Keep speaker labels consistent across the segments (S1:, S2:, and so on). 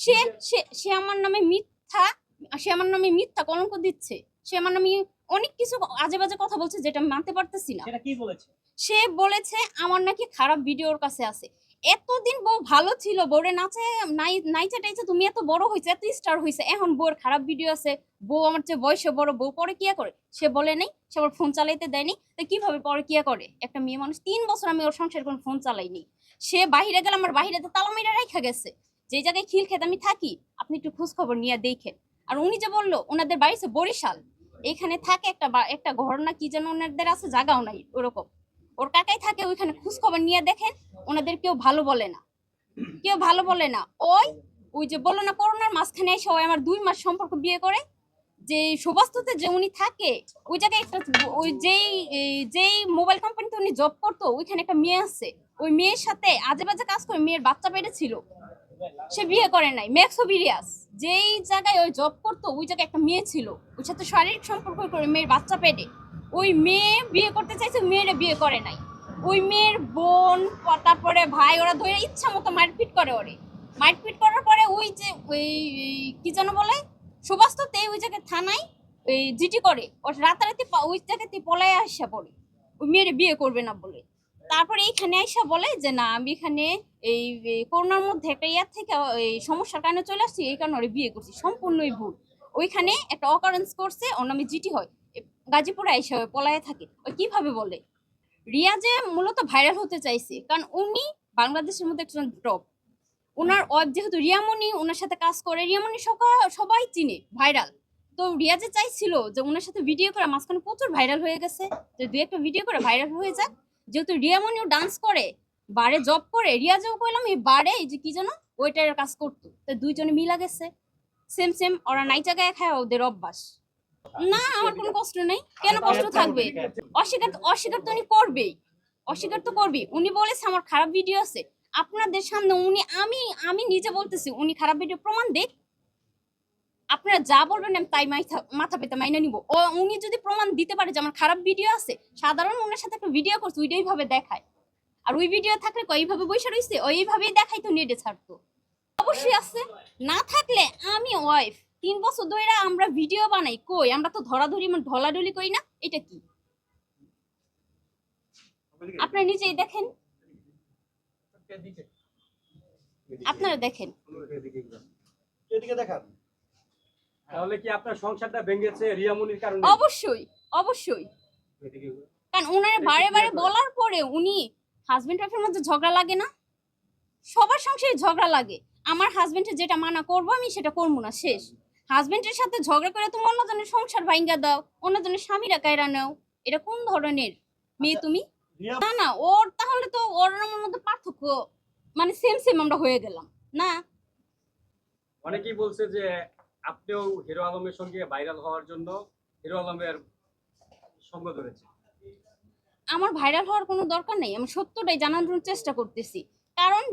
S1: সে সে সে আমার নামে মিথ্যা সে আমার নামে মিথ্যা কলঙ্ক দিচ্ছে। সে আমার নামে অনেক কিছু আজে বাজে কথা বলছে, যেটা আমি মানতে পারতেছি না।
S2: সেটা কি বলেছে?
S1: সে বলেছে আমার নাকি খারাপ ভিডিও ওর কাছে আছে। এতদিন বউ ভালো ছিল, বউরে নাচে নাইচা টাইচা তুমি এত বড় হয়েছে, এত স্টার হয়েছে, এখন বউর খারাপ ভিডিও আছে। বউ আমার চেয়ে বয়সে বড়, বউ পরে কিয়া করে সে বলে নাই। সে আবার ফোন চালাইতে দেয়নি, তো কিভাবে পরে কিয়া করে একটা মেয়ে মানুষ? 3 বছর আমি ওর সংসারে কোনো ফোন চালাইনি। সে বাহিরে গেলে আমার বাহিরেতে তালা মেরে রাখা গেছে। যে জায়গায় খিল খেতে আমি থাকি, আপনি একটু খোঁজ খবর নিয়ে দেখেন। আর উনি যে বললো ওনাদের বাড়ি হচ্ছে বরিশাল, এইখানে থাকে একটা ঘর না কি যেন ওনাদের আছে, জায়গাও নাই ওরকম। ওর কাকাই থাকে ওইখানে, খোঁজ খবর নিয়ে দেখেন। ওনাদের কেউ ভালো বলে না, কেউ ভালো বলে না। ওই ওই যে বললো না করোনার মাঝখানে এসে ওই আমার 2 মাস সম্পর্ক বিয়ে করে, যে সুবাস্তুতে যে উনি থাকে ওই জায়গায় একটা, ওই যেই মোবাইল কোম্পানিতে উনি জব করতো ওইখানে একটা মেয়ে আছে। ওই মেয়ের সাথে আজে বাজে কাজ করে মেয়ের বাচ্চা পেটেছিল। সে বিয়ে করে নাই। ম্যাক্সোভিরিয়াস যেই জায়গায় ওই জব করতো ওই জায়গায় একটা মেয়ে ছিল, ওর সাথে শারীরিক সম্পর্ক করে মেয়ের বাচ্চা পেটে। ওই মেয়ে বিয়ে করতে চাইছে, মেয়েরা বিয়ে করে নাই। ওই মেয়ের বোন, তারপরে ভাই, ওরা ধরে ইচ্ছা মতো মারপিট করে। ওরে মারপিট করার পরে ওই যে ওই কি যেন বলে সুবাস্ততে ওই জায়গায় থানায় ওই জিটি করে। ওর রাতারাতি ওই জায়গাতে পলায় আসা পড়ে ওই মেয়ের বিয়ে করবে না বলে। তারপরে এইখানে আইসা বলে যে না আমি এখানে এই করোনার মধ্যে একটা ইয়ার থেকে এই সমস্যার কারণে চলে আসছি, এই কারণে ওরে বিয়ে করছি। সম্পূর্ণই ভুল। ওইখানে একটা অকারেন্স করছে, ওর নামে জিটি হয়, গাজীপুরে আইসা পলায় থাকে। ওই কিভাবে বলে? রিয়া যে মূলত ভাইরাল হতে চাইছে, কারণ উনি বাংলাদেশের মধ্যে একজন টপ। ওনার ওয়াইফ যেহেতু রিয়ামণি, ওনার সাথে কাজ করে, রিয়ামণি সবাই চিনে, ভাইরাল। তো রিয়া যে চাইছিল যে ওনার সাথে ভিডিও করে, মাঝখানে প্রচুর ভাইরাল হয়ে গেছে, যে 2 একটা ভিডিও করে ভাইরাল হয়ে যাক। যেহেতু রিয়ামণিও ডান্স করে, বারে জব করে, রিয়া যেও কইলাম এই বারে এই যে কি যেন ওইটার কাজ করতো, তো দুইজনে মিলা গেছে। সেম সেম ওরা নাইচা গায়ে খায়, ওদের অভ্যাস। না আমার কোনো কষ্ট নেই, কেন কষ্ট থাকবে? অস্বীকার তো উনি করবেই, অস্বীকার তো করবেই। উনি বলেছে আমার খারাপ ভিডিও আছে আপনাদের সামনে। উনি আমি নিজে বলতেছি উনি খারাপ ভিডিও প্রমাণ দেখ, আপনারা যা বলবেন আমি তাই মাথা পেতে মাইনে নিব। ও উনি যদি প্রমাণ দিতে পারে যে আমার খারাপ ভিডিও আছে, সাধারণ ওনার সাথে একটা ভিডিও করছে ওইটা এইভাবে দেখায়। আর ওই ভিডিও থাকলে এইভাবে বসে রইছে, ওইভাবেই দেখাইতো, নেটে ছাড়তো। অবশ্যই আছে, না থাকলে আমি ওয়াইফ 3 বছর ধরে আমরা ভিডিও বানাই, কই আমরা তো ধরাধরি ঢলাঢলি করি না। এটা কি আপনারা নিজেই দেখেন, আপনারা দেখেন।
S2: এদিকে দেখান। তাহলে কি আপনার সংসারটা ভেঙেছে রিয়ামনির কারণে?
S1: অবশ্যই অবশ্যই, কারণ উনারে বারে বারে বলার পরে উনি, হাজবেন্ড ওয়াইফের মধ্যে ঝগড়া লাগে না? সবার সংসারে ঝগড়া লাগে। আমার হাজবেন্ডের যেটা মানা করবো আমি সেটা করবো না, শেষ। হাজবেন্ডের সাথে ঝগড়া করে তুমি অন্যজনের সংসার ভাঙ্গা দাও, অন্যজনের স্বামীরা কায়রা নাও, এটা কোন ধরনের মেয়ে তুমি? না না, ওর তাহলে তো ওর আমার মধ্যে পার্থক্য, মানে সেম সেম আমরা হয়ে গেলাম না।
S2: অনেকেই বলছে যে আপনিও হিরো আলমের সঙ্গে ভাইরাল হওয়ার জন্য হিরো আলমের সঙ্গ ধরেছে।
S1: আমার ভাইরাল হওয়ার কোনো দরকার নেই, আমি সত্যটাই জানানোর চেষ্টা করতেছি। কারণ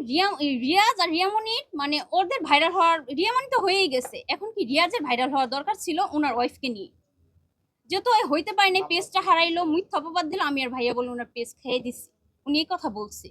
S1: রিয়াজ আর রিয়ামনির মানে ওদের ভাইরাল হওয়ার, রিয়ামনি তো হয়েই গেছে, এখন কি রিয়াজের ভাইরাল হওয়ার দরকার ছিল ওনার ওয়াইফকে নিয়ে? যেহেতু হইতে পারে নাই, পেজটা হারাইলো, মিথ্যা অপবাদ দিল, আমি আর ভাইয়া বলে ওনার পেজ খেয়ে দিছি, উনি এই কথা বলছে।